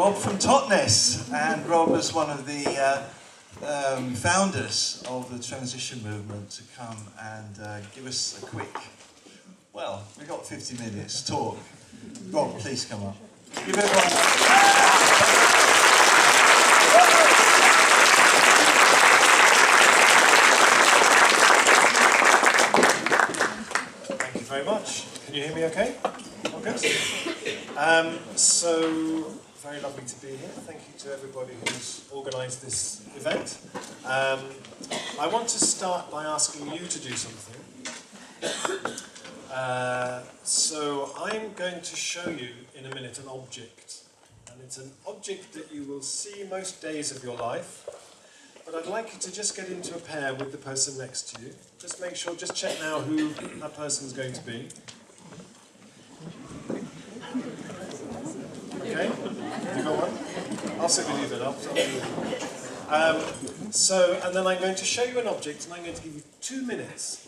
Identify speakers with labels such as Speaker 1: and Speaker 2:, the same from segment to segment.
Speaker 1: Rob from Totnes, and Rob is one of the founders of the transition movement, to come and give us a quick, well, we've got 50 minutes talk. Rob, please come up. Give everyone...
Speaker 2: Thank you very much. Can you hear me okay? All good? So, very lovely to be here. Thank you to everybody who's organised this event. I want to start by asking you to do something. So I'm going to show you in a minute an object. And it's an object that you will see most days of your life. But I'd like you to just get into a pair with the person next to you. Just make sure, just check now who that person's going to be. Okay? You got one? I'll sit with you then. And then I'm going to show you an object, and I'm going to give you 2 minutes.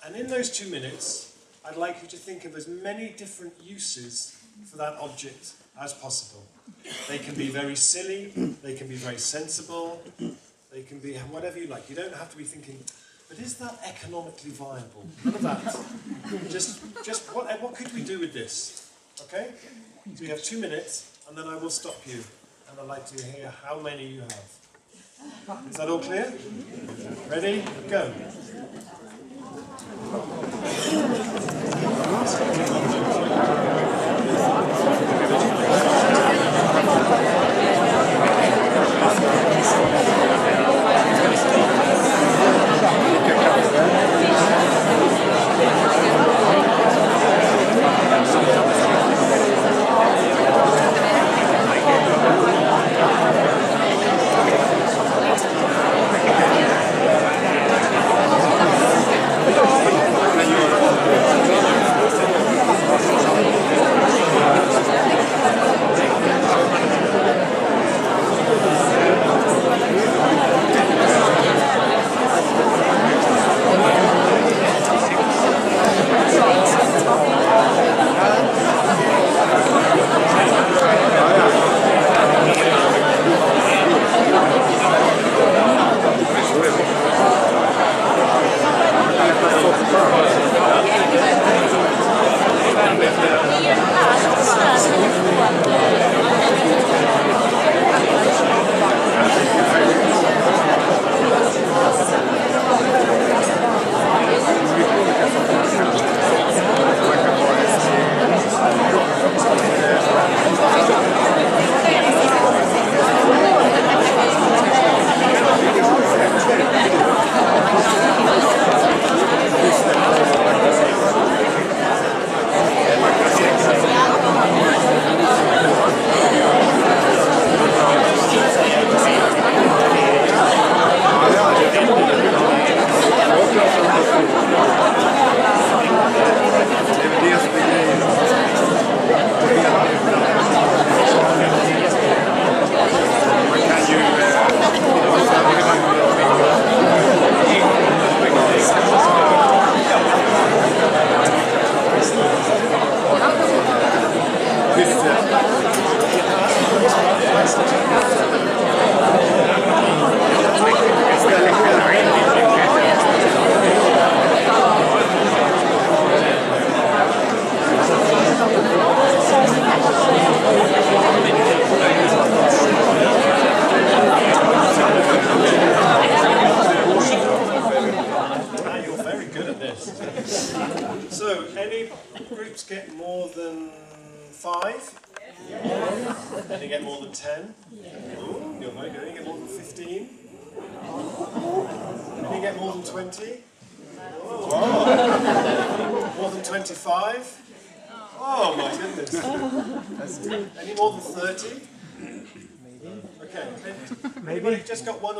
Speaker 2: And in those 2 minutes, I'd like you to think of as many different uses for that object as possible. They can be very silly, they can be very sensible, they can be whatever you like. You don't have to be thinking, but is that economically viable? None of that. Just what could we do with this? Okay? So you have 2 minutes, and then I will stop you. And I'd like to hear how many you have. Is that all clear? Ready? Go.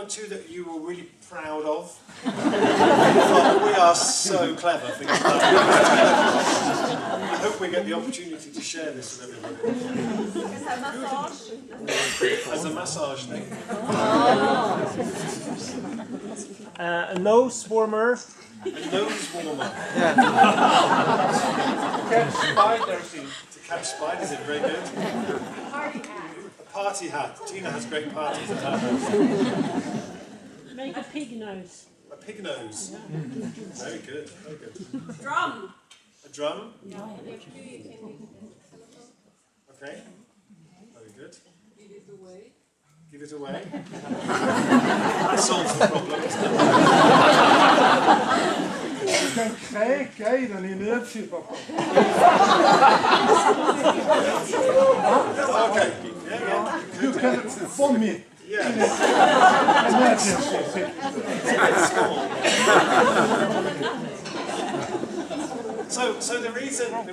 Speaker 2: Two that you were really proud of. We are so clever. I hope we get the opportunity to share this with everybody. As a massage thing.
Speaker 3: A nose warmer.
Speaker 2: A nose warmer.
Speaker 3: Yeah.
Speaker 2: To catch spiders. To catch spiders is very good. party hat. Tina has great parties at her house.
Speaker 4: Make a pig nose.
Speaker 2: A pig nose.
Speaker 4: Yeah.
Speaker 2: Very good, very good.
Speaker 5: Drum.
Speaker 2: A drum?
Speaker 4: Yeah.
Speaker 2: Okay. Very good. Give it away. Give it away. That solves the problem, doesn't it?
Speaker 6: Du kan kräka i den i nödsituation.
Speaker 2: Okay. Yeah.
Speaker 6: Du kan vomit.
Speaker 2: Yeah.
Speaker 6: Emergency.
Speaker 2: So the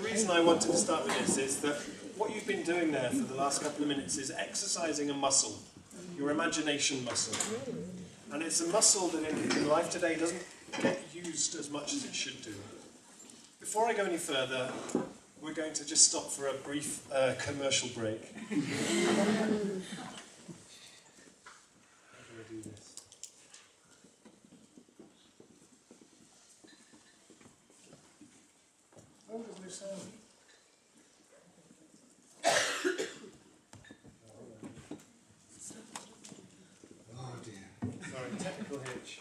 Speaker 2: reason I wanted to start with this is that what you've been doing there for the last couple of minutes is exercising a muscle, your imagination muscle. And it's a muscle that in life today doesn't get used as much as it should do. Before I go any further, we're going to just stop for a brief commercial break. How do I do this? Oh, there's no sound.
Speaker 1: Oh dear.
Speaker 2: Sorry, technical hitch.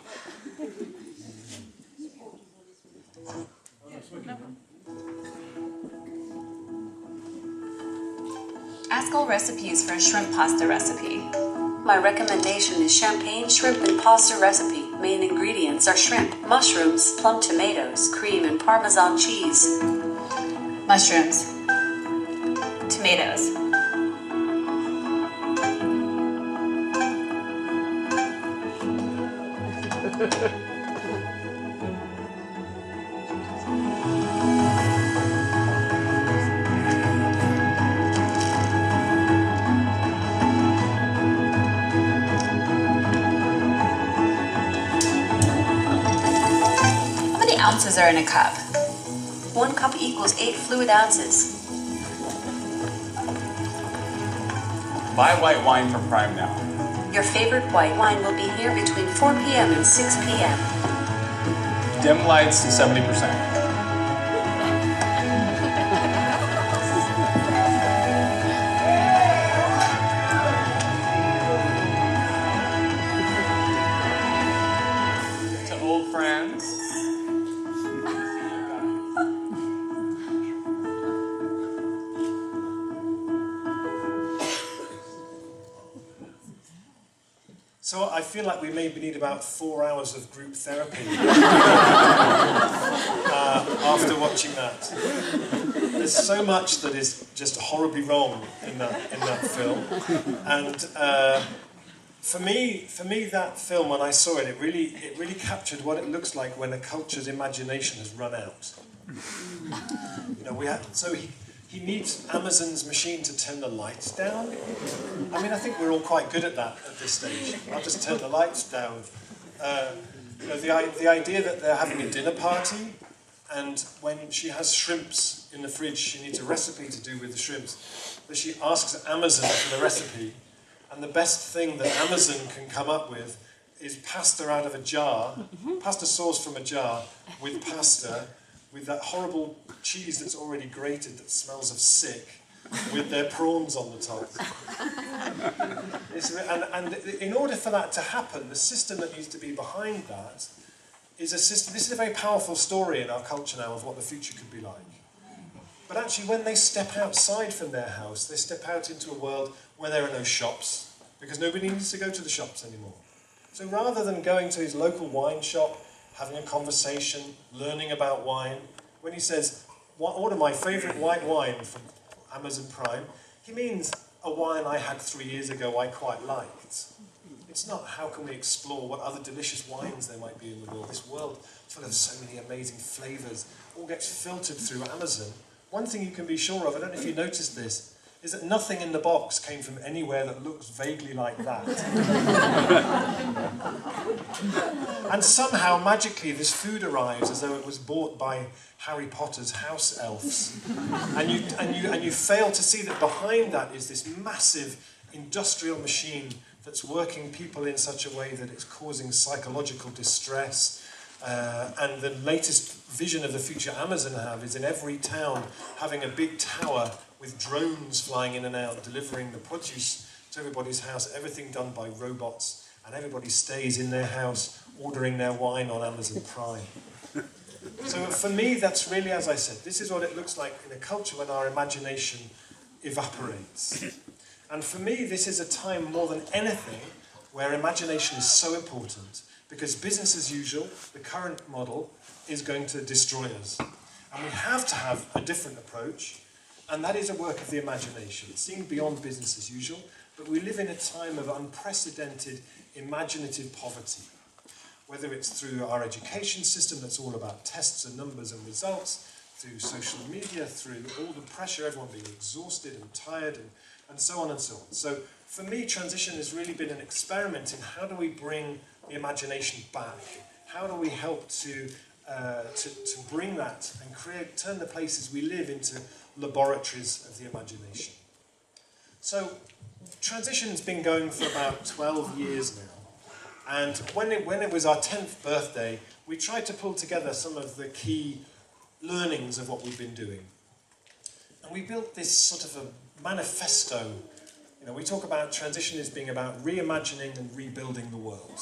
Speaker 5: Ask all recipes for a shrimp pasta recipe. My recommendation is champagne shrimp and pasta recipe. Main ingredients are shrimp, mushrooms, plum tomatoes, cream, and Parmesan cheese. Mushrooms. Tomatoes. How many ounces are in a cup? 1 cup equals 8 fluid ounces.
Speaker 7: Buy white wine from Prime now.
Speaker 5: Your favorite white wine will be here between 4 p.m. and 6 p.m.
Speaker 7: Dim lights, 70%. To old friends.
Speaker 2: So I feel like we maybe need about 4 hours of group therapy after watching that. There's so much that is just horribly wrong in that film, and for me, that film, when I saw it, it really captured what it looks like when a culture's imagination has run out. You know, he needs Amazon's machine to turn the lights down. I mean, I think we're all quite good at that at this stage. I'll just turn the lights down. You know, the idea that they're having a dinner party, and when she has shrimps in the fridge, she needs a recipe to do with the shrimps, that she asks Amazon for the recipe, and the best thing that Amazon can come up with is pasta out of a jar, pasta sauce from a jar, with pasta, with that horrible cheese that's already grated that smells of sick, with their prawns on the top. And in order for that to happen, the system that needs to be behind that is a system. This is a very powerful story in our culture now of what the future could be like. But actually, when they step outside from their house, they step out into a world where there are no shops, because nobody needs to go to the shops anymore. So rather than going to his local wine shop, having a conversation, learning about wine, when he says, order my favourite white wine from Amazon Prime, he means a wine I had 3 years ago I quite liked. It's not how can we explore what other delicious wines there might be in the world. This world full of so many amazing flavours all gets filtered through Amazon. One thing you can be sure of, I don't know if you noticed this, is that nothing in the box came from anywhere that looks vaguely like that. And somehow, magically, this food arrives as though it was bought by Harry Potter's house elves. And you fail to see that behind that is this massive industrial machine that's working people in such a way that it's causing psychological distress. And the latest vision of the future Amazon have is in every town having a big tower with drones flying in and out, delivering the produce to everybody's house, everything done by robots, and everybody stays in their house ordering their wine on Amazon Prime. So for me, that's really, as I said, this is what it looks like in a culture when our imagination evaporates. And for me, this is a time more than anything where imagination is so important, because business as usual, the current model, is going to destroy us. And we have to have a different approach, and that is a work of the imagination, seeing beyond business as usual, but we live in a time of unprecedented imaginative poverty. Whether it's through our education system that's all about tests and numbers and results, through social media, through all the pressure, everyone being exhausted and tired, and so on and so on. So for me, transition has really been an experiment in how do we bring the imagination back? How do we help to bring that and turn the places we live into laboratories of the imagination? So transition's been going for about 12 years now. And when it was our 10th birthday, we tried to pull together some of the key learnings of what we've been doing. And we built this sort of a manifesto. You know, we talk about transition as being about reimagining and rebuilding the world.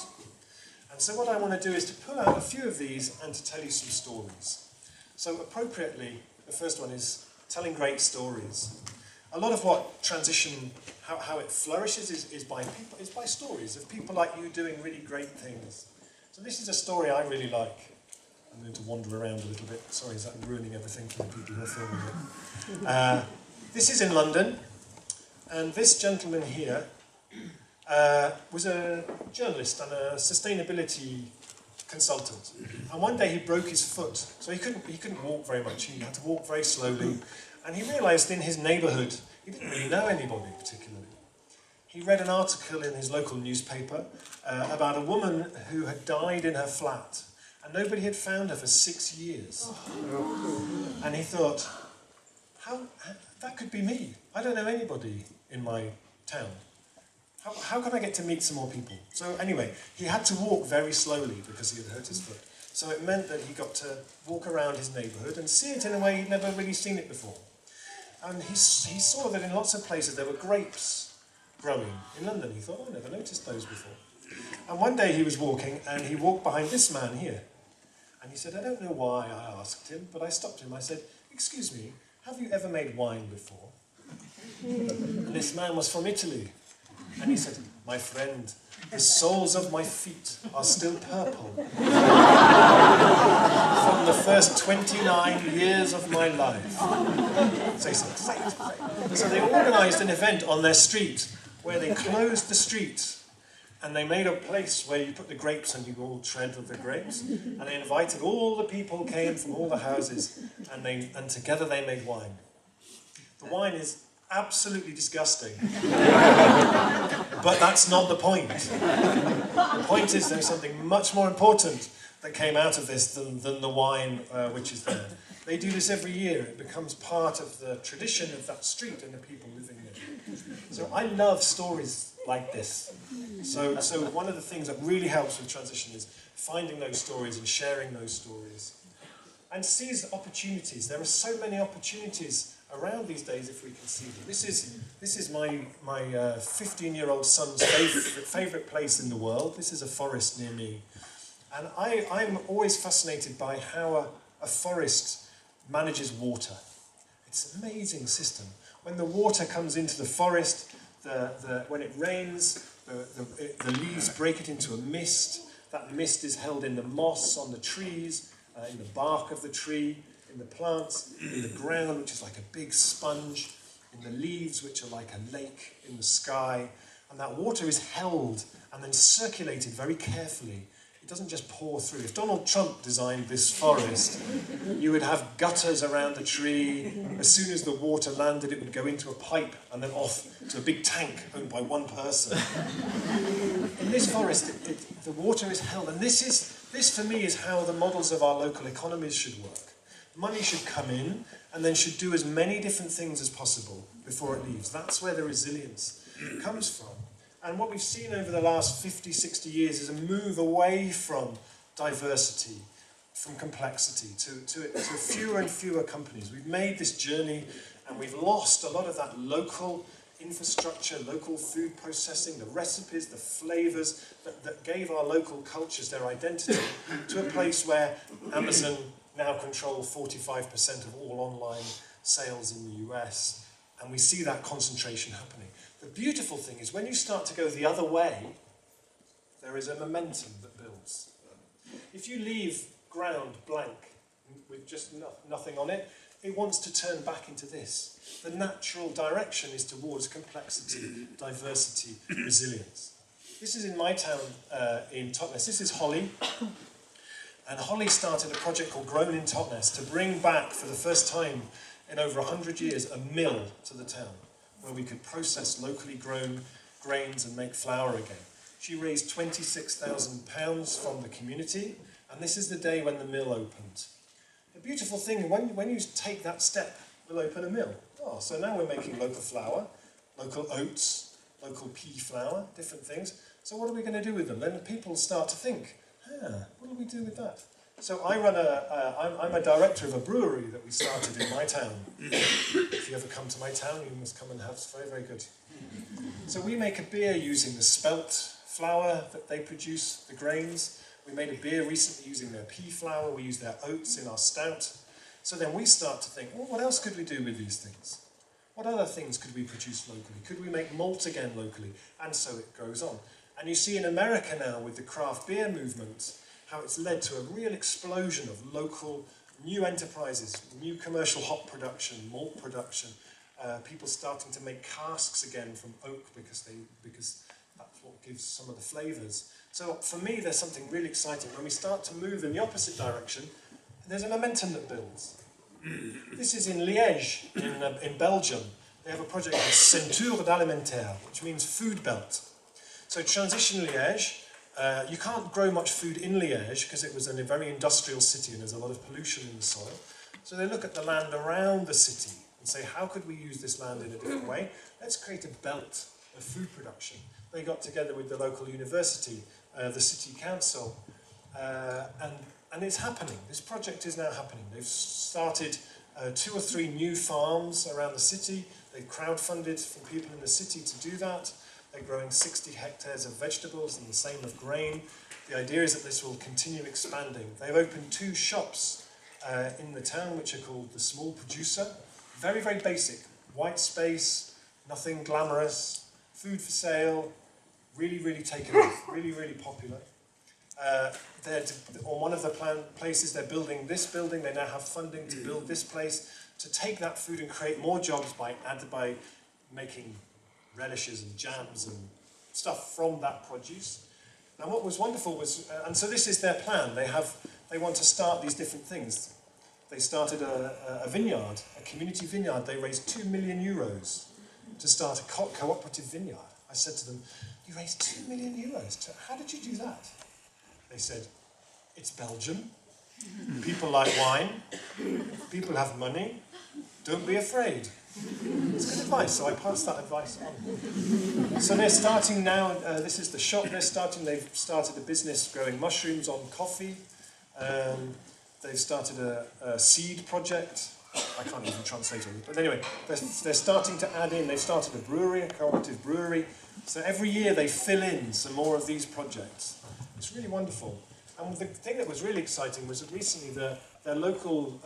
Speaker 2: And so what I want to do is to pull out a few of these and to tell you some stories. So appropriately, the first one is telling great stories. A lot of what transition, how it flourishes is by people, is by stories of people like you doing really great things. So this is a story I really like. I'm going to wander around a little bit. Sorry, is that ruining everything for the people who are filming it? This is in London, and this gentleman here was a journalist and a sustainability consultant. And one day he broke his foot, so he couldn't walk very much. He had to walk very slowly. And he realised in his neighbourhood, he didn't really know anybody particularly. He read an article in his local newspaper about a woman who had died in her flat, and nobody had found her for 6 years. And he thought, that could be me. I don't know anybody in my town. How can I get to meet some more people? So anyway, he had to walk very slowly because he had hurt his foot. So it meant that he got to walk around his neighbourhood and see it in a way he'd never really seen it before. And he saw that in lots of places there were grapes growing. In London, he thought, oh, I never noticed those before. And one day he was walking, and he walked behind this man here. And he said, I don't know why I asked him, but I stopped him. I said, excuse me, have you ever made wine before? And this man was from Italy. And he said, my friend, the soles of my feet are still purple from the first 29 years of my life. Say it. So they organised an event on their street where they closed the street and they made a place where you put the grapes and you all tread of the grapes, and they invited all the people who came from all the houses, and together they made wine. The wine is absolutely disgusting. But that's not the point. The point is there's something much more important that came out of this than the wine which is there. They do this every year. It becomes part of the tradition of that street and the people living there. So I love stories like this. So one of the things that really helps with transition is finding those stories and sharing those stories. And seize opportunities. There are so many opportunities around these days if we can see them. This is my 15-year-old son's favourite place in the world. This is a forest near me. And I'm always fascinated by how a forest manages water. It's an amazing system. When the water comes into the forest, when it rains, the leaves break it into a mist. That mist is held in the moss on the trees, in the bark of the tree, in the plants, in the ground, which is like a big sponge, in the leaves, which are like a lake in the sky. And that water is held and then circulated very carefully. It doesn't just pour through. If Donald Trump designed this forest, you would have gutters around the tree. As soon as the water landed, it would go into a pipe and then off to a big tank owned by one person. In this forest, the water is held. And this for me is how the models of our local economies should work. Money should come in and then should do as many different things as possible before it leaves. That's where the resilience comes from. And what we've seen over the last 50, 60 years is a move away from diversity, from complexity, to fewer and fewer companies. We've made this journey and we've lost a lot of that local infrastructure, local food processing, the recipes, the flavours that gave our local cultures their identity to a place where Amazon now control 45% of all online sales in the US, and we see that concentration happening. The beautiful thing is when you start to go the other way, there is a momentum that builds. If you leave ground blank with just nothing on it, it wants to turn back into this. The natural direction is towards complexity, diversity, resilience. This is in my town in Totnes. This is Holly. And Holly started a project called Grown in Totnes to bring back, for the first time in over 100 years, a mill to the town where we could process locally grown grains and make flour again. She raised £26,000 from the community, and this is the day when the mill opened. The beautiful thing, when you take that step, we'll open a mill. Oh, so now we're making local flour, local oats, local pea flour, different things. So what are we going to do with them? Then people start to think, what do we do with that? So I'm a director of a brewery that we started in my town. If you ever come to my town, you must come and have. It's very, very good. So we make a beer using the spelt flour that they produce, the grains. We made a beer recently using their pea flour. We use their oats in our stout. So then we start to think, well, what else could we do with these things? What other things could we produce locally? Could we make malt again locally? And so it goes on. And you see in America now with the craft beer movement, how it's led to a real explosion of local new enterprises, new commercial hop production, malt production, people starting to make casks again from oak because that's what gives some of the flavours. So for me, there's something really exciting. When we start to move in the opposite direction, there's a momentum that builds. This is in Liège, in Belgium. They have a project called Ceinture d'Alimentaire, which means food belt. So Transition Liège, you can't grow much food in Liège because it was a very industrial city and there's a lot of pollution in the soil. So they look at the land around the city and say, how could we use this land in a different way? Let's create a belt of food production. They got together with the local university, the city council, and it's happening. This project is now happening. They've started 2 or 3 new farms around the city. They've crowdfunded from people in the city to do that. They're growing 60 hectares of vegetables and the same of grain. The idea is that this will continue expanding. They've opened 2 shops in the town which are called The Small Producer. Very, very basic. White space, nothing glamorous, food for sale, really, really taken off, really, really popular. On one of the places they're building this building, they now have funding to build this place, to take that food and create more jobs by making relishes and jams and stuff from that produce. And what was wonderful was, and so this is their plan, they want to start these different things. They started a vineyard, a community vineyard. They raised €2 million to start a cooperative vineyard. I said to them, you raised €2 million? How did you do that? They said, it's Belgium. People like wine. People have money. Don't be afraid. It's good advice, so I passed that advice on. So they're starting now, this is the shop they've started a business growing mushrooms on coffee. They've started a seed project. I can't even translate all of it. But anyway, they're starting to add in, they've started a brewery, a cooperative brewery. So every year they fill in some more of these projects. It's really wonderful. And the thing that was really exciting was that recently their local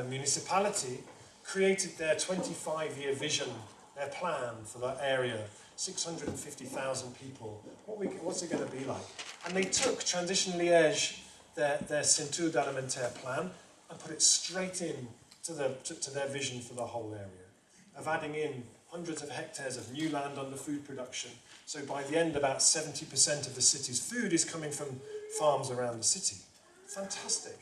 Speaker 2: municipality created their 25-year vision, their plan for that area, 650,000 people. What's it going to be like? And they took Transition Liège, their Ceinture d'Alimentaire plan, and put it straight in to their vision for the whole area, of adding in hundreds of hectares of new land under food production. So by the end, about 70% of the city's food is coming from farms around the city. Fantastic.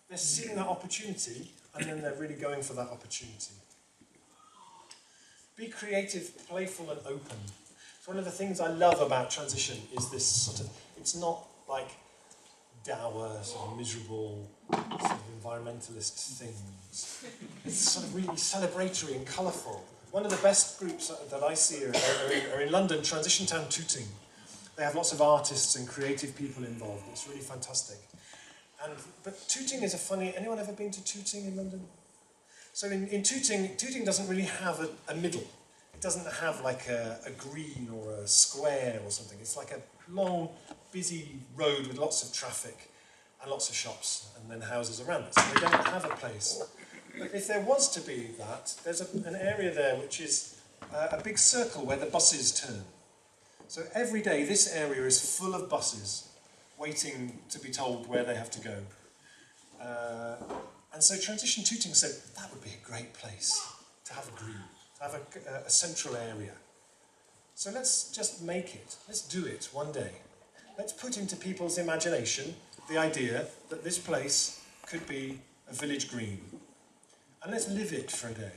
Speaker 2: They're seeing that opportunity, and then they're really going for that opportunity. Be creative, playful, and open. So one of the things I love about transition is this sort of, it's not like dour, sort of miserable, sort of environmentalist things. It's sort of really celebratory and colourful. One of the best groups that I see are in London, Transition Town Tooting. They have lots of artists and creative people involved. It's really fantastic. But Tooting is a funny... Anyone ever been to Tooting in London? So in Tooting doesn't really have a middle. it doesn't have like a green or a square or something. It's like a long, busy road with lots of traffic and lots of shops and then houses around it. So they don't have a place. But if there was to be that, there's an area there which is a big circle where the buses turn. So every day this area is full of buses waiting to be told where they have to go. And so Transition Tooting said that would be a great place to have a green, to have a central area. So let's just make it, let's do it one day. Let's put into people's imagination the idea that this place could be a village green. And let's live it for a day.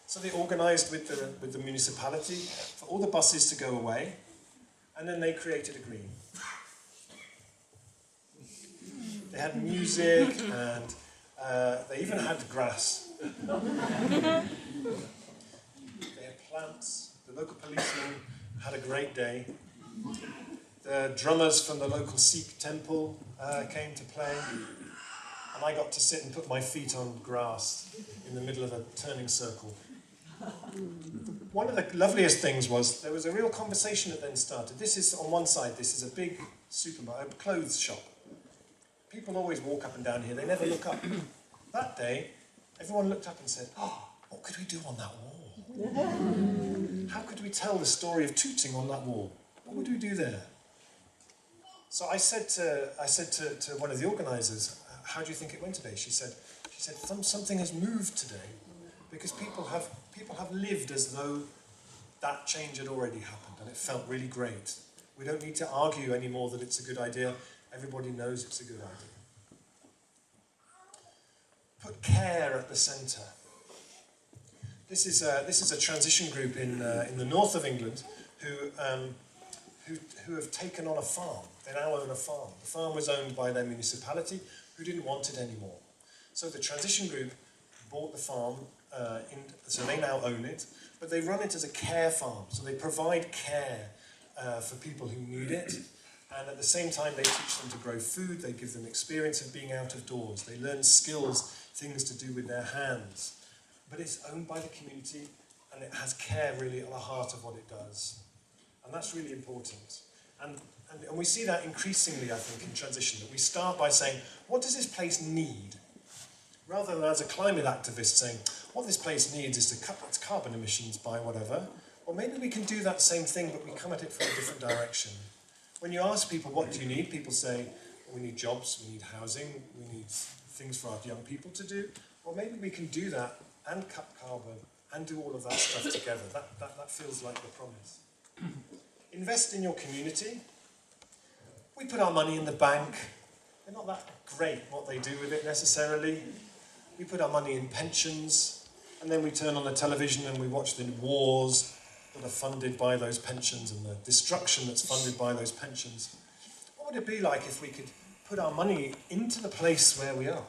Speaker 2: So they organised with the municipality for all the buses to go away, and then they created a green. They had music and they even had grass. They had plants. The local policeman had a great day. The drummers from the local Sikh temple came to play. And I got to sit and put my feet on grass in the middle of a turning circle. One of the loveliest things was there was a real conversation that then started. This is, on one side, this is a big supermarket, a clothes shop. People always walk up and down here, they never look up. That day, everyone looked up and said, oh, what could we do on that wall? How could we tell the story of Tooting on that wall? What would we do there? So I said to one of the organisers, how do you think it went today? She said, something has moved today because people have lived as though that change had already happened and it felt really great. We don't need to argue anymore that it's a good idea. Everybody knows it's a good idea. Put care at the centre. This is a transition group in the north of England who have taken on a farm. They now own a farm. The farm was owned by their municipality, who didn't want it anymore. So the transition group bought the farm, so they now own it, but they run it as a care farm. So they provide care for people who need it, and at the same time they teach them to grow food, they give them experience of being out of doors, they learn skills, things to do with their hands. But it's owned by the community, and it has care really at the heart of what it does. And that's really important. And we see that increasingly, I think, in transition, that we start by saying, what does this place need? Rather than as a climate activist saying, what this place needs is to cut its carbon emissions by whatever, or maybe we can do that same thing, but we come at it from a different direction. When you ask people, what do you need? People say, we need jobs, we need housing, we need things for our young people to do. Well, maybe we can do that and cut carbon and do all of that stuff together. That feels like the promise. Invest in your community. We put our money in the bank. They're not that great what they do with it necessarily. We put our money in pensions, and then we turn on the television and we watch the wars that are funded by those pensions and the destruction that's funded by those pensions. What would it be like if we could put our money into the place where we are?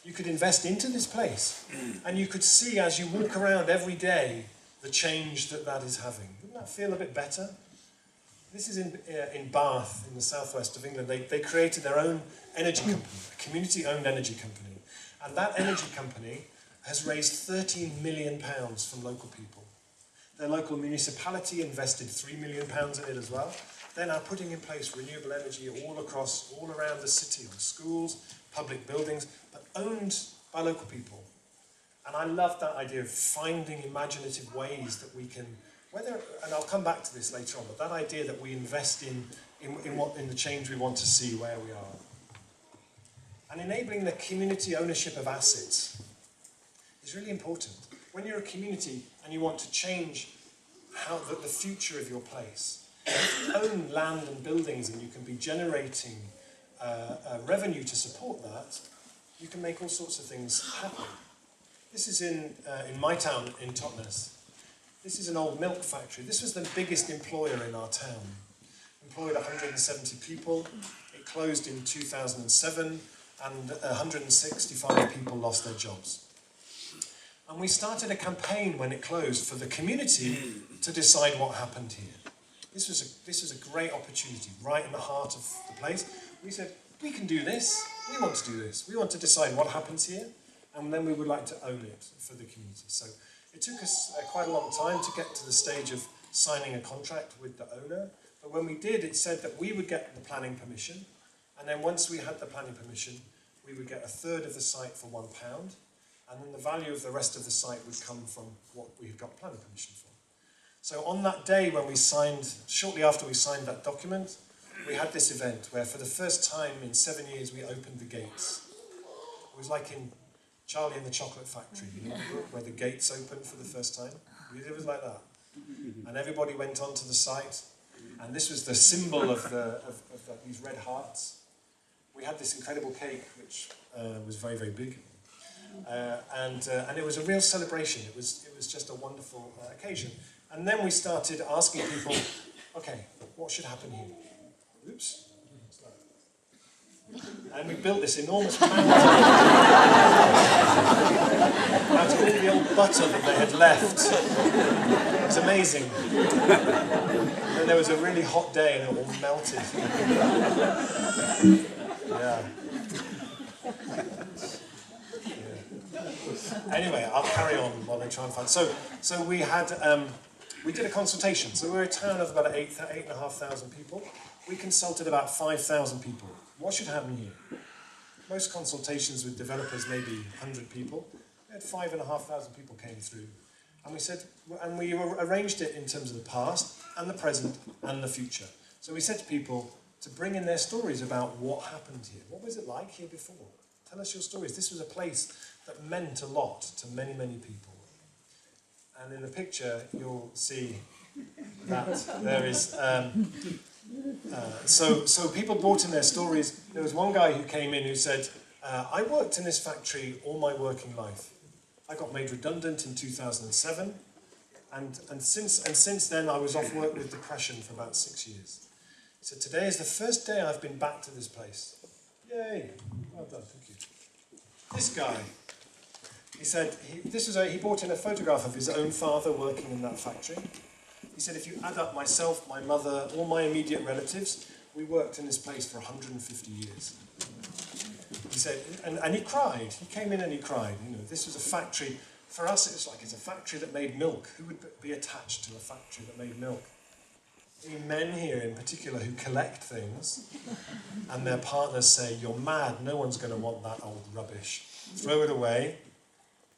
Speaker 2: You could invest into this place, and you could see as you walk around every day the change that is having. Wouldn't that feel a bit better? This is in Bath, in the southwest of England. They created their own energy company, a community-owned energy company. And that energy company has raised £13 million from local people. Their local municipality invested £3 million in it as well. They're now putting in place renewable energy all around the city, on schools, public buildings, but owned by local people. And I love that idea of finding imaginative ways that we can, and I'll come back to this later on, but that idea that we invest in the change we want to see where we are. And enabling the community ownership of assets is really important. When you're a community and you want to change the future of your place, if you own land and buildings and you can be generating revenue to support that, you can make all sorts of things happen. This is in my town, in Totnes. This is an old milk factory. This was the biggest employer in our town. Employed 170 people. It closed in 2007, and 165 people lost their jobs. And we started a campaign when it closed for the community to decide what happened here. This was a great opportunity, right in the heart of the place. We said, we can do this. We want to do this. We want to decide what happens here, and then we would like to own it for the community. So It took us quite a long time to get to the stage of signing a contract with the owner, but when we did, it said that we would get the planning permission, and then once we had the planning permission, we would get 1/3 of the site for £1, and then the value of the rest of the site would come from what we had got planning permission for. So on that day when we signed, shortly after we signed that document, we had this event where for the first time in 7 years we opened the gates. It was like in Charlie and the Chocolate Factory, you know, where the gates opened for the first time. It was like that. And everybody went onto the site, and this was the symbol of these red hearts. We had this incredible cake, which was very, very big. And it was a real celebration. It was just a wonderful occasion. And then we started asking people, okay, what should happen here? Oops. And we built this enormous mountain out of all the old butter that they had left. It was amazing. And then there was a really hot day and it all melted. Yeah. Anyway, I'll carry on while they try and find. So we had we did a consultation. So we're a town of about 8,500 people. We consulted about 5,000 people. What should happen here? Most consultations with developers, maybe 100 people. We had 5,500 people came through, and we said, and we arranged it in terms of the past and the present and the future. So we said to people to bring in their stories about what happened here. What was it like here before? Tell us your stories. This was a place that meant a lot to many, many people. And in the picture, you'll see that there is. So people brought in their stories. There was one guy who came in who said, "I worked in this factory all my working life. I got made redundant in 2007, and since then I was off work with depression for about 6 years. He said, today is the first day I've been back to this place. Yay! Well done, thank you. This guy." He said he brought in a photograph of his own father working in that factory. He said, if you add up myself, my mother, all my immediate relatives, we worked in this place for 150 years. He said, and he cried. He came in and he cried. You know, this was a factory. For us, it's like it's a factory that made milk. Who would be attached to a factory that made milk? The men here in particular who collect things, and their partners say, you're mad, no one's going to want that old rubbish. Throw it away.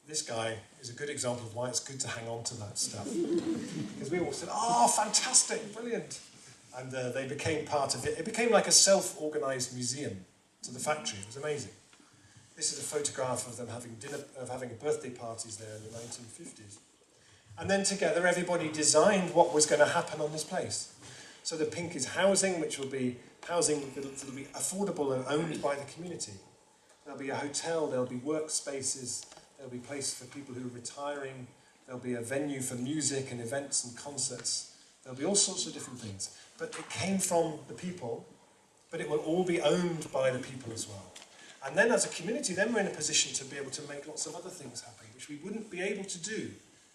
Speaker 2: This guy is a good example of why it's good to hang on to that stuff. Because we all said, oh, fantastic, brilliant. And they became part of it. It became like a self-organised museum to the factory. It was amazing. This is a photograph of them having birthday parties there in the 1950s. And then together, everybody designed what was going to happen on this place. So the pink is housing, which will be housing that will be affordable and owned by the community. There'll be a hotel, there'll be workspaces, there'll be places for people who are retiring, there'll be a venue for music and events and concerts. There'll be all sorts of different things. But it came from the people, but it will all be owned by the people as well. And then as a community, then we're in a position to be able to make lots of other things happen, which we wouldn't be able to do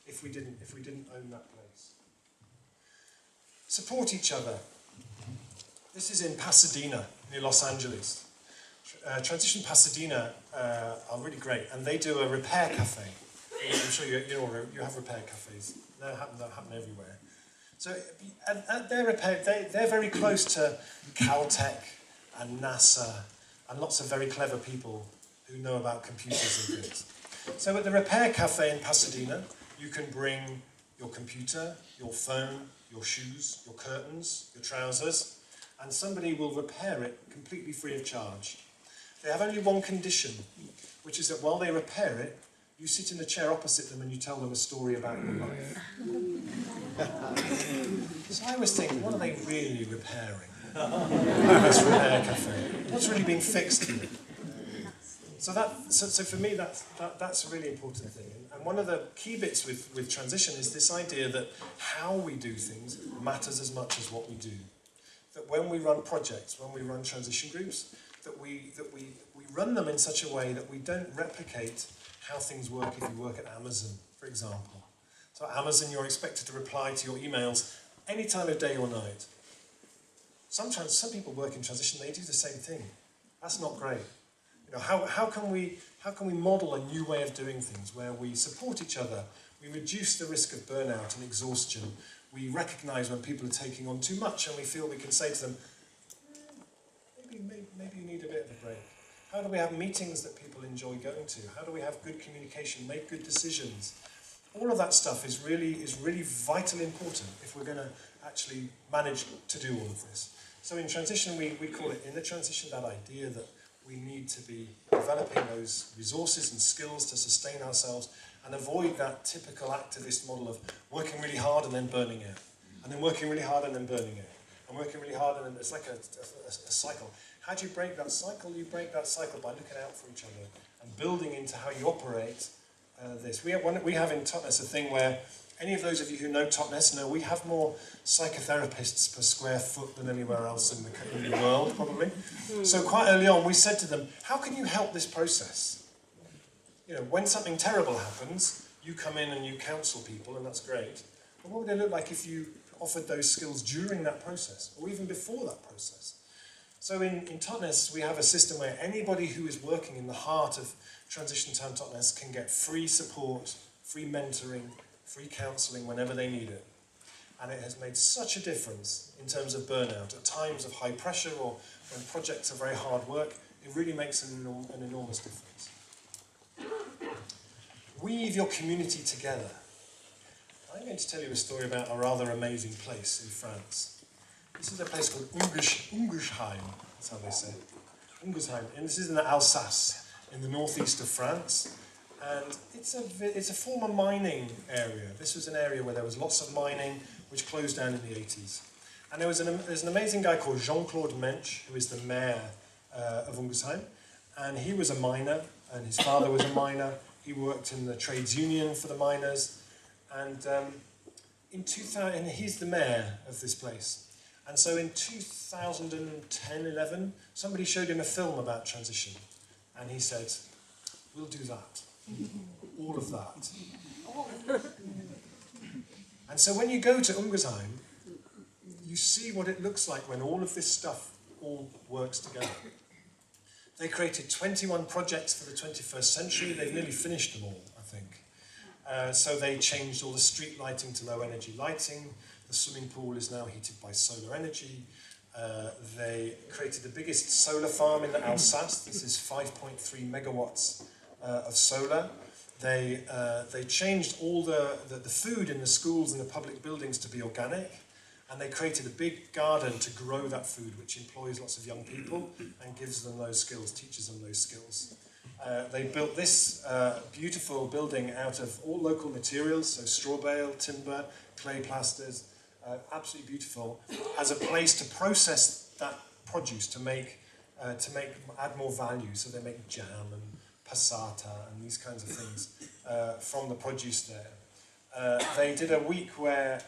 Speaker 2: if we didn't own that place. Support each other. This is in Pasadena, near Los Angeles. Transition Pasadena are really great, and they do a repair cafe. I'm sure you have repair cafes. They happen everywhere. So at their repair, they're very close to Caltech and NASA and lots of very clever people who know about computers and things. So at the repair cafe in Pasadena, you can bring your computer, your phone, your shoes, your curtains, your trousers, and somebody will repair it completely free of charge. They have only one condition, which is that while they repair it, you sit in a chair opposite them and you tell them a story about your life. So I always think, what are they really repairing? This repair cafe. What's really being fixed here? So for me, that's a really important thing. And one of the key bits with transition is this idea that how we do things matters as much as what we do. That when we run projects, when we run transition groups, that we run them in such a way that we don't replicate how things work if you work at Amazon, for example. So at Amazon, you're expected to reply to your emails any time of day or night. Some people work in transition, they do the same thing. That's not great. You know, how can we model a new way of doing things where we support each other, we reduce the risk of burnout and exhaustion, we recognise when people are taking on too much, and we feel we can say to them, maybe you need a bit of a break. How do we have meetings that people enjoy going to? How do we have good communication, make good decisions? All of that stuff is really vitally important if we're going to actually manage to do all of this. So in transition, we call it, in the transition, that idea that we need to be developing those resources and skills to sustain ourselves and avoid that typical activist model of working really hard and then burning out, and then working really hard and then burning out, and working really hard and then it's like a cycle. How do you break that cycle? You break that cycle by looking out for each other and building into how you operate this. We have in Totnes a thing where any of those of you who know Totnes know we have more psychotherapists per square foot than anywhere else in the world, probably. So quite early on we said to them, how can you help this process? You know, when something terrible happens, you come in and you counsel people, and that's great. But what would it look like if you offered those skills during that process, or even before that process? So in Totnes, we have a system where anybody who is working in the heart of Transition Town Totnes can get free support, free mentoring, free counselling whenever they need it. And it has made such a difference in terms of burnout. At times of high pressure or when projects are very hard work, it really makes an enormous difference. Weave your community together. I'm going to tell you a story about a rather amazing place in France. This is a place called Ungersheim, that's how they say it. Ungersheim, and this is in Alsace, in the northeast of France. And it's a former mining area. This was an area where there was lots of mining, which closed down in the 80s. And there's an amazing guy called Jean-Claude Mensch, who is the mayor of Ungersheim. And he was a miner, and his father was a miner. He worked in the trades union for the miners. And in 2000, he's the mayor of this place. And so in 2010-11, somebody showed him a film about transition. And he said, we'll do that. All of that. And so when you go to Ungersheim, you see what it looks like when all of this stuff all works together. They created 21 projects for the 21st century. They've nearly finished them all, I think. So they changed all the street lighting to low energy lighting. The swimming pool is now heated by solar energy. They created the biggest solar farm in Alsace. This is 5.3 megawatts of solar. They changed all the food in the schools and the public buildings to be organic. And they created a big garden to grow that food, which employs lots of young people and gives them those skills, teaches them those skills. They built this beautiful building out of all local materials, so straw bale, timber, clay plasters, absolutely beautiful, as a place to process that produce to add more value. So they make jam and passata and these kinds of things from the produce there. They did a week where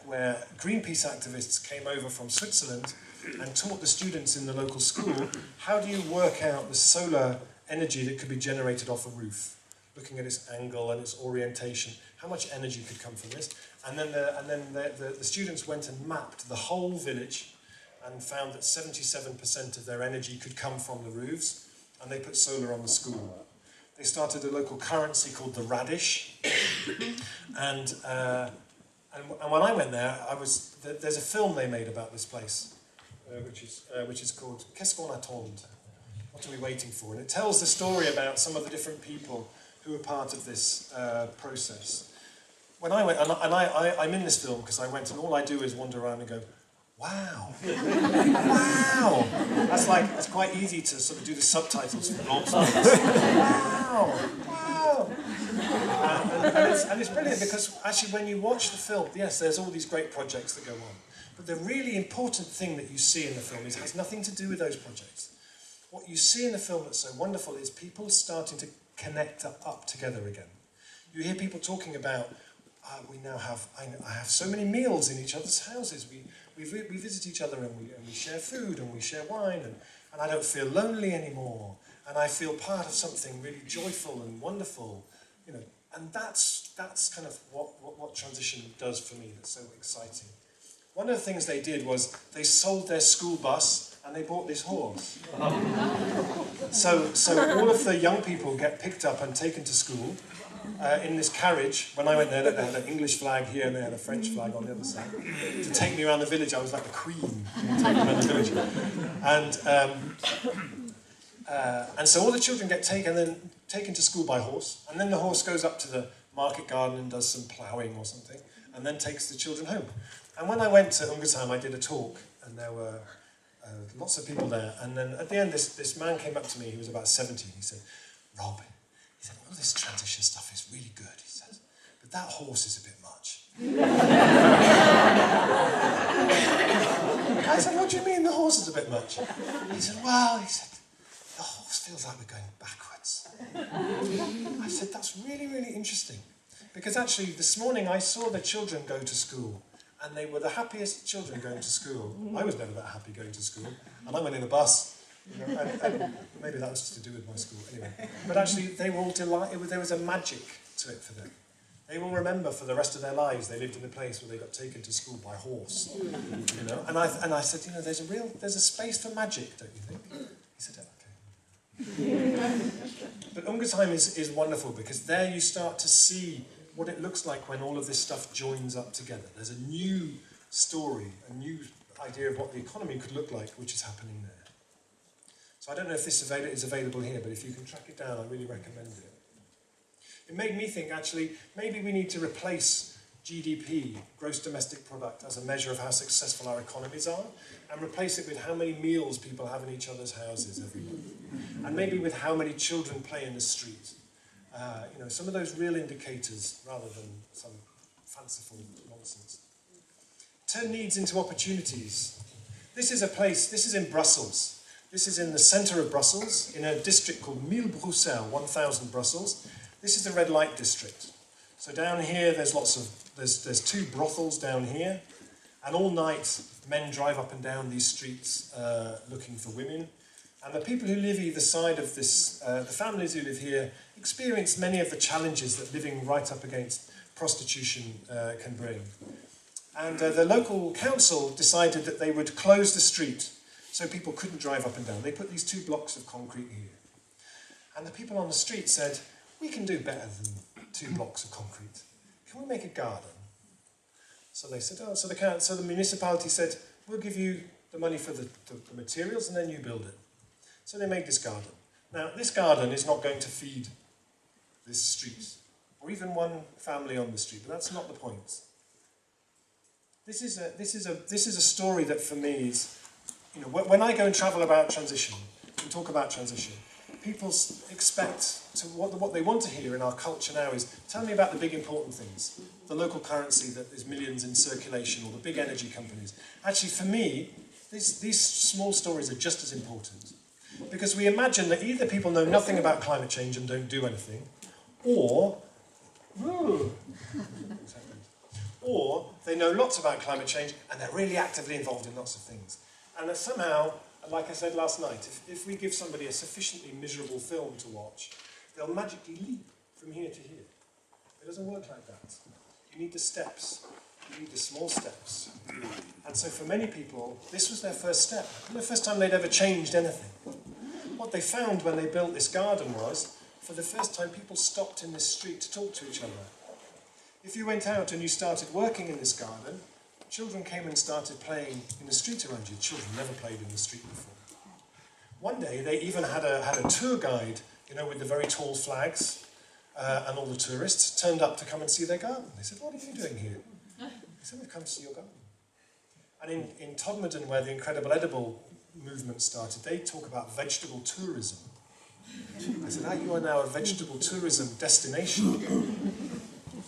Speaker 2: Greenpeace activists came over from Switzerland and taught the students in the local school how do you work out the solar energy that could be generated off a roof, looking at its angle and its orientation, how much energy could come from this. And then the students went and mapped the whole village and found that 77% of their energy could come from the roofs, and they put solar on the school. They started a local currency called the radish, and when I went there, there's a film they made about this place, which is called Qu'est-ce qu'on attend? What are we waiting for? And it tells the story about some of the different people who were part of this process. When I went, and I'm in this film because I went, and all I do is wander around and go, wow, wow. It's quite easy to sort of do the subtitles for blobs. Wow, wow. And it's brilliant because actually when you watch the film, yes, there's all these great projects that go on. But the really important thing that you see in the film has nothing to do with those projects. What you see in the film that's so wonderful is people starting to connect up together again. You hear people talking about, I have so many meals in each other's houses. We visit each other and we share food and we share wine and I don't feel lonely anymore. And I feel part of something really joyful and wonderful. You know, and that's kind of what transition does for me. That's so exciting. One of the things they did was they sold their school bus and they bought this horse. So all of the young people get picked up and taken to school in this carriage. When I went there, they had an English flag here and they had a French flag on the other side. To take me around the village, I was like the queen, taking me around the village. And so all the children get taken to school by horse, and then the horse goes up to the market garden and does some ploughing or something, and then takes the children home. And when I went to Ungersheim, I did a talk, and there were lots of people there. And then at the end, this man came up to me, he was about 70, and he said, Rob, he said, all this transition stuff is really good, he said, but that horse is a bit much. I said, what do you mean the horse is a bit much? He said, well, he said, the horse feels like we're going backwards. I said, that's really, really interesting. Because actually, this morning I saw the children go to school, and they were the happiest children going to school. I was never that happy going to school, and I went in a bus. You know, and maybe that was to do with my school, anyway. But actually, they were all delighted. There was a magic to it for them. They will remember for the rest of their lives they lived in a place where they got taken to school by horse. You know, and I said, you know, there's a space for magic, don't you think? He said, okay. But Ungersheim is wonderful because there you start to see what it looks like when all of this stuff joins up together. There's a new story, a new idea of what the economy could look like, which is happening there. So I don't know if this is available here, but if you can track it down, I really recommend it. It made me think, actually, maybe we need to replace GDP, gross domestic product, as a measure of how successful our economies are, and replace it with how many meals people have in each other's houses every month, and maybe with how many children play in the street. You know, some of those real indicators rather than some fanciful nonsense. Turn needs into opportunities. This is a place, this is in Brussels. This is in the centre of Brussels, in a district called 1000 Bruxelles, 1000 Brussels. This is the red light district. So down here there's there's two brothels down here, and all night men drive up and down these streets looking for women. And the people who live either side of this, the families who live here, experience many of the challenges that living right up against prostitution can bring. And the local council decided that they would close the street so people couldn't drive up and down. They put these 2 blocks of concrete here. And the people on the street said, we can do better than 2 blocks of concrete. Can we make a garden? So they said, oh, so the municipality said, we'll give you the money for the materials and then you build it. So they made this garden. Now, this garden is not going to feed this street, or even one family on the street, but that's not the point. This is a story that for me is, you know, when I go and travel about transition and talk about transition, people expect what they want to hear in our culture now is, tell me about the big important things, the local currency that is millions in circulation, or the big energy companies. Actually, for me, these small stories are just as important. Because we imagine that either people know nothing about climate change and don't do anything, or they know lots about climate change and they're really actively involved in lots of things. And that somehow, like I said last night, if we give somebody a sufficiently miserable film to watch, they'll magically leap from here to here. It doesn't work like that. You need the steps. You need the small steps. And so for many people, this was their first step. The first time they'd ever changed anything. What they found when they built this garden was, for the first time, people stopped in this street to talk to each other. If you went out and you started working in this garden, children came and started playing in the street around you. Children never played in the street before. One day, they even had a tour guide, you know, with the very tall flags, and all the tourists turned up to come and see their garden. They said, what are you doing here? They said, we've come to see your garden. And in Todmorden, where the Incredible Edible movement started, they talk about vegetable tourism. I said, you are now a vegetable tourism destination.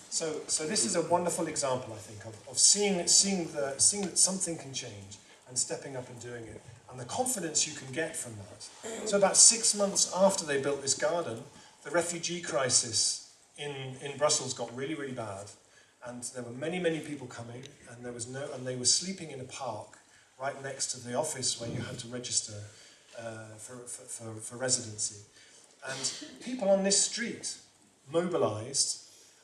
Speaker 2: So this is a wonderful example, I think, of seeing that something can change and stepping up and doing it, and the confidence you can get from that. So about 6 months after they built this garden, the refugee crisis in Brussels got really, really bad. And there were many, many people coming, and they were sleeping in a park right next to the office where you had to register for residency. And people on this street mobilized,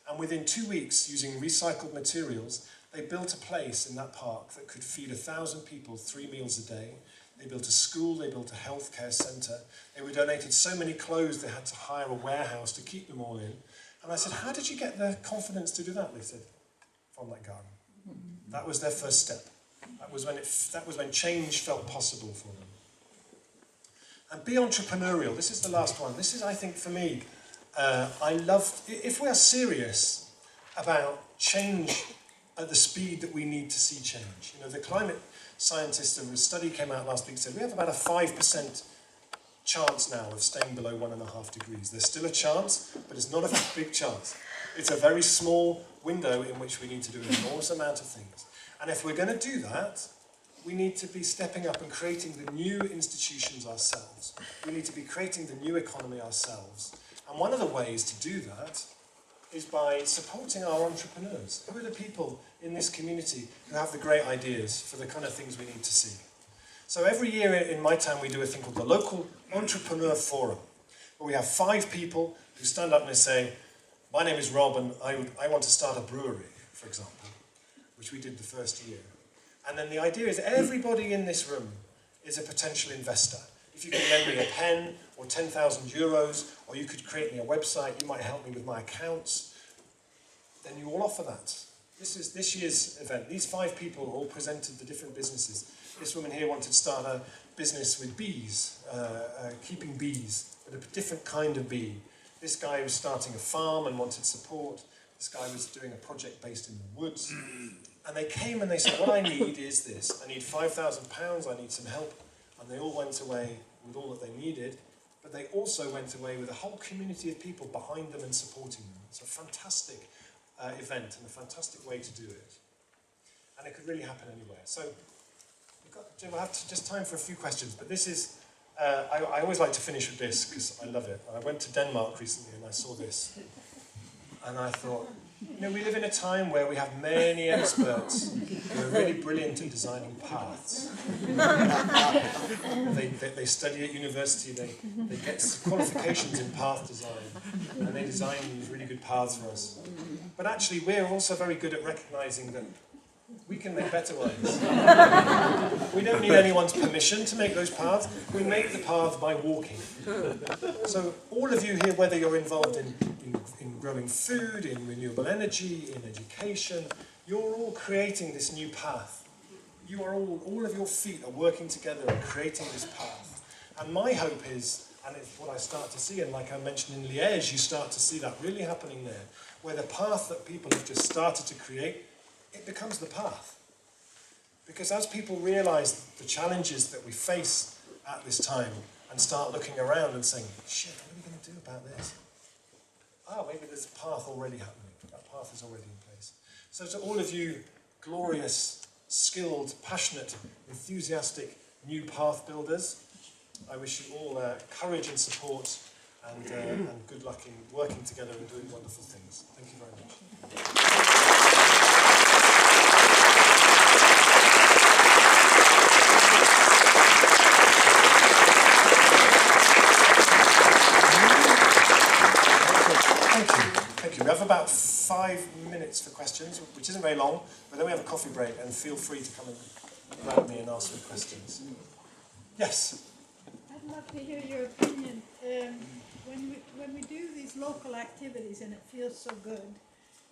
Speaker 2: and within 2 weeks, using recycled materials, they built a place in that park that could feed 1,000 people 3 meals a day. they built a school, they built a healthcare centre. They were donated so many clothes they had to hire a warehouse to keep them all in. And I said, how did you get the confidence to do that? They said, from that garden. That was their first step. That was when change felt possible for them. And be entrepreneurial. This is the last one. This is, I think, for me, I love, if we are serious about change at the speed that we need to see change. You know, the climate scientists, a study came out last week, said we have about a 5% chance now of staying below 1.5 degrees. There's still a chance, but it's not a big chance. It's a very small window in which we need to do an enormous amount of things. And if we're going to do that, we need to be stepping up and creating the new institutions ourselves. We need to be creating the new economy ourselves. And one of the ways to do that is by supporting our entrepreneurs. Who are the people in this community who have the great ideas for the kind of things we need to see? So every year in my town we do a thing called the Local Entrepreneur Forum, where we have 5 people who stand up and they say, my name is Rob and I want to start a brewery, for example, which we did the first year. And then the idea is everybody in this room is a potential investor. If you can lend me a pen or 10,000 euros, or you could create me a website, you might help me with my accounts, then you all offer that. This is this year's event. These 5 people all presented the different businesses. This woman here wanted to start a business with bees, keeping bees, but a different kind of bee. This guy was starting a farm and wanted support. This guy was doing a project based in the woods. And they came and they said, what I need is this. I need £5,000, I need some help. And they all went away with all that they needed. But they also went away with a whole community of people behind them and supporting them. It's a fantastic event and a fantastic way to do it. And it could really happen anywhere. So we'll have just time for a few questions. But this is, I always like to finish with this because I love it. I went to Denmark recently and I saw this. And I thought, you know, we live in a time where we have many experts who are really brilliant at designing paths. They study at university, they get qualifications in path design, and they design these really good paths for us. But actually, we're also very good at recognizing that we can make better ones. We don't need anyone's permission to make those paths. We make the path by walking. So all of you here, whether you're involved in growing food, in renewable energy, in education, you're all creating this new path. You are all of your feet are working together and creating this path. And my hope is, and it's what I start to see, and like I mentioned in Liège, you start to see that really happening there, where the path that people have just started to create, it becomes the path. Because as people realize the challenges that we face at this time and start looking around and saying, shit, what are we going to do about this? Oh, maybe there's a path already happening. That path is already in place. So to all of you glorious, skilled, passionate, enthusiastic new path builders, I wish you all courage and support and good luck in working together and doing wonderful things. Thank you very much. Thank you. We have about 5 minutes for questions, which isn't very long, but then we have a coffee break, and feel free to come and grab me and ask me questions. Yes?
Speaker 8: I'd love to hear your opinion. When we do these local activities and it feels so good,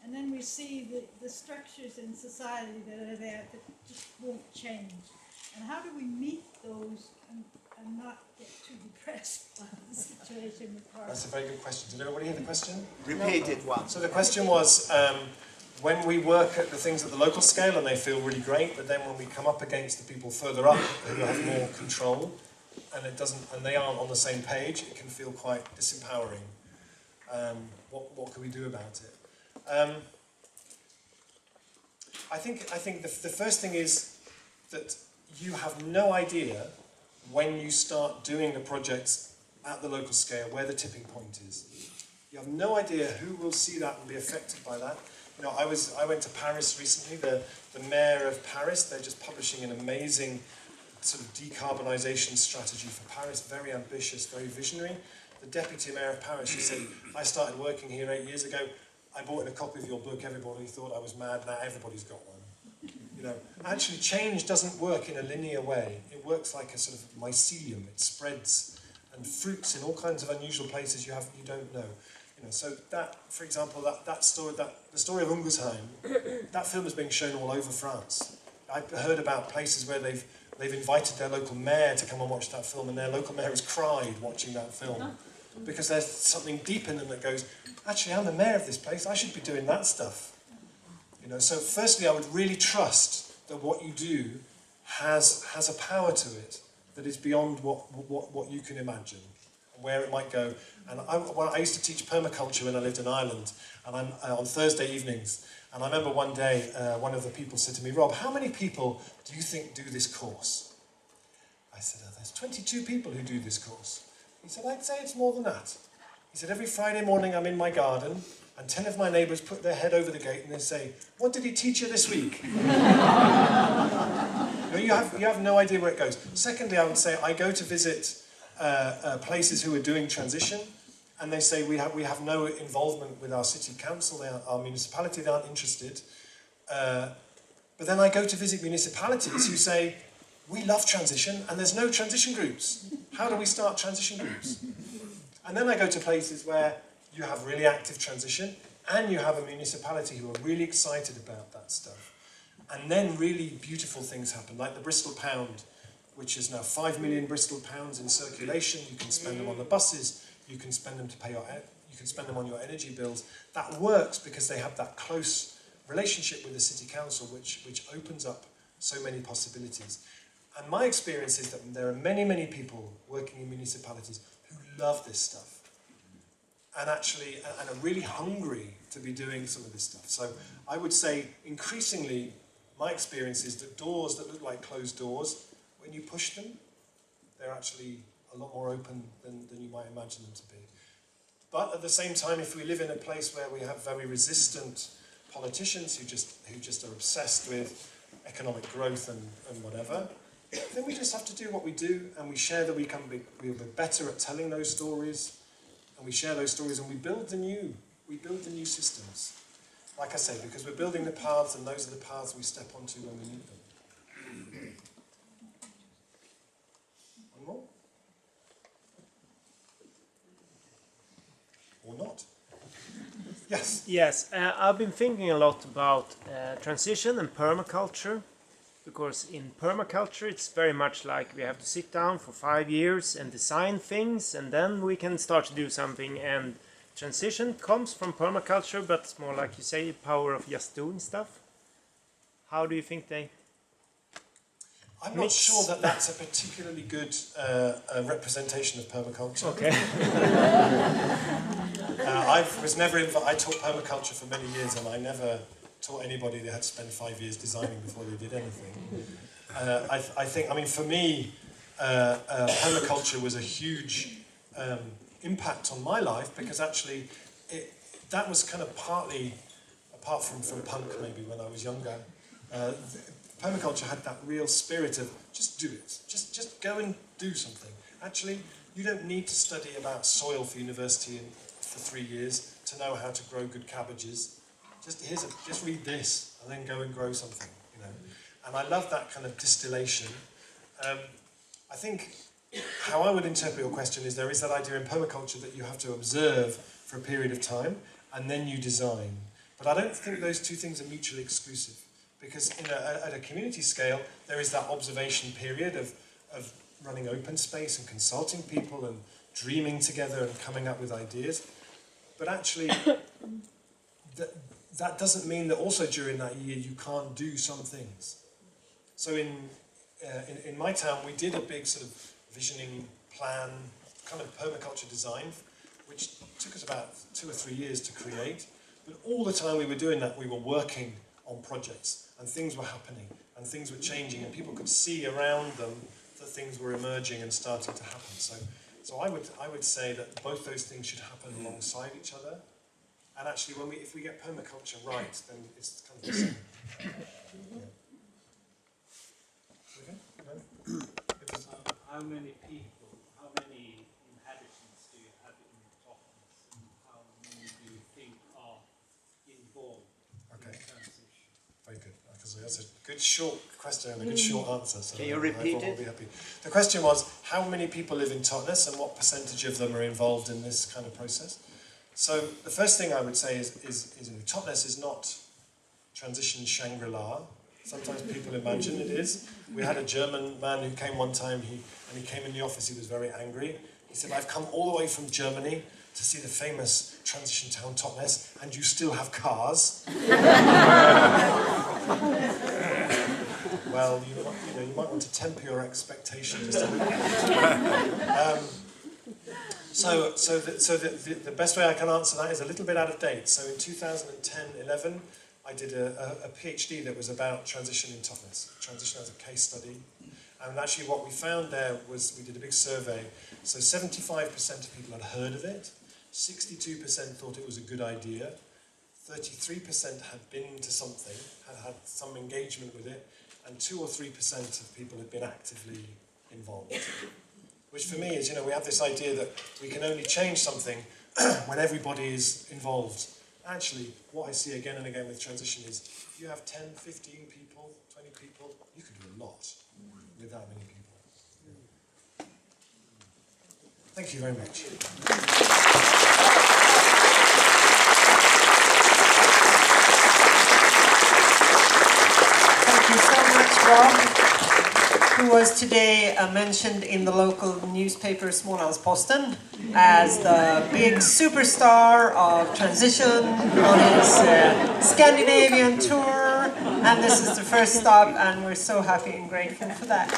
Speaker 8: and then we see the structures in society that are there that just won't change. And how do we meet those and not get too depressed by the situation with cars?
Speaker 2: That's a very good question. Did everybody hear the question?
Speaker 9: Repeat it once.
Speaker 2: So the question was, when we work at the things at the local scale and they feel really great, but then when we come up against the people further up who have more control, and they aren't on the same page, it can feel quite disempowering. What can we do about it? I think the first thing is that you have no idea when you start doing the projects at the local scale where the tipping point is. You have no idea who will see that and be affected by that. You know, I went to Paris recently. The mayor of Paris, they're just publishing an amazing sort of decarbonisation strategy for Paris, very ambitious, very visionary. The deputy mayor of Paris, she said, I started working here 8 years ago. I bought in a copy of your book. Everybody thought I was mad. Now everybody's got one. You know, actually change doesn't work in a linear way. It works like a sort of mycelium. It spreads and fruits in all kinds of unusual places you don't know. You know, so that, for example, the story of Ungusheim, that film is being shown all over France. I've heard about places where they've invited their local mayor to come and watch that film, and their local mayor has cried watching that film because there's something deep in them that goes, actually, I'm the mayor of this place. I should be doing that stuff. You know, so firstly, I would really trust that what you do has a power to it that is beyond what you can imagine and where it might go. And I used to teach permaculture when I lived in Ireland, and I'm on Thursday evenings. And I remember one day, one of the people said to me, Rob, how many people do you think do this course? I said, oh, there's 22 people who do this course. He said, I'd say it's more than that. He said, every Friday morning I'm in my garden, and 10 of my neighbours put their head over the gate and they say, what did he teach you this week? You have no idea where it goes. Secondly, I would say I go to visit places who are doing transition, and they say we have no involvement with our city council, our municipality, they aren't interested. But then I go to visit municipalities who say, we love transition and there's no transition groups. How do we start transition groups? And then I go to places where you have really active transition and you have a municipality who are really excited about that stuff. And then really beautiful things happen, like the Bristol Pound, which is now 5 million Bristol pounds in circulation. You can spend them on the buses, you can spend them to pay you can spend them on your energy bills. That works because they have that close relationship with the city council, which opens up so many possibilities. And my experience is that there are many, many people working in municipalities who love this stuff and actually and are really hungry to be doing some of this stuff. So I would say increasingly my experience is that doors that look like closed doors, when you push them, they're actually a lot more open than you might imagine them to be. But at the same time, if we live in a place where we have very resistant politicians who just are obsessed with economic growth and whatever, then we just have to do what we do, and we share that we're better at telling those stories, and we share those stories, and we build the new systems. Like I say, because we're building the paths, and those are the paths we step onto when we need them. One more? Or not? Yes?
Speaker 3: Yes, I've been thinking a lot about transition and permaculture, because in permaculture it's very much like we have to sit down for 5 years and design things, and then we can start to do something. And transition comes from permaculture, but it's more like you say, power of just doing stuff. How do you think they
Speaker 2: I'm not sure that that's a particularly good representation of permaculture.
Speaker 3: Okay.
Speaker 2: I taught permaculture for many years, and I never taught anybody they had to spend 5 years designing before they did anything. I think, for me, permaculture was a huge impact on my life, because actually that was kind of partly, apart from punk maybe when I was younger, permaculture had that real spirit of just do it, just go and do something. Actually, you don't need to study about soil for university for 3 years to know how to grow good cabbages. Just read this and then go and grow something, you know. And I love that kind of distillation. I think how I would interpret your question is there is that idea in permaculture that you have to observe for a period of time and then you design. But I don't think those two things are mutually exclusive, because at a community scale there is that observation period of running open space and consulting people and dreaming together and coming up with ideas. But actually that doesn't mean that also during that year you can't do some things. So in my town we did a big sort of visioning plan, kind of permaculture design, which took us about 2 or 3 years to create. But all the time we were doing that, we were working on projects, and things were happening, and things were changing, and people could see around them that things were emerging and starting to happen. So I would say that both those things should happen alongside each other. And actually, if we get permaculture right, then it's kind of the same. Yeah. Okay?
Speaker 9: How many people, how many inhabitants do you have in Hopkins, and how many do you think are involved in transition?
Speaker 2: Very good, because that's a Good short question and a good short answer. So
Speaker 3: Can you repeat
Speaker 2: everyone will
Speaker 3: it?
Speaker 2: be happy. The question was, how many people live in Totnes and what percentage of them are involved in this kind of process? So the first thing I would say is Totnes is not transition Shangri-La. Sometimes people imagine it is. We had a German man who came one time, and he came in the office, he was very angry. He said, I've come all the way from Germany to see the famous transition town Totnes, and you still have cars. Well, you might want to temper your expectations just a little bit. So the best way I can answer that is a little bit out of date. So in 2010-11, I did a PhD that was about transition in Totnes, transition as a case study. And actually what we found there was, we did a big survey, so 75% of people had heard of it, 62% thought it was a good idea, 33% had been to something, had some engagement with it, and 2 or 3% of people had been actively involved. Which for me is, we have this idea that we can only change something when everybody is involved. Actually, what I see again and again with transition is, if you have 10, 15 people, 20 people, you can do a lot with that many people. Thank you very much.
Speaker 10: Thank you so much, Rob, who was today mentioned in the local newspaper Smålandsposten as the big superstar of transition on his Scandinavian tour. And this is the first stop, and we're so happy and grateful for that.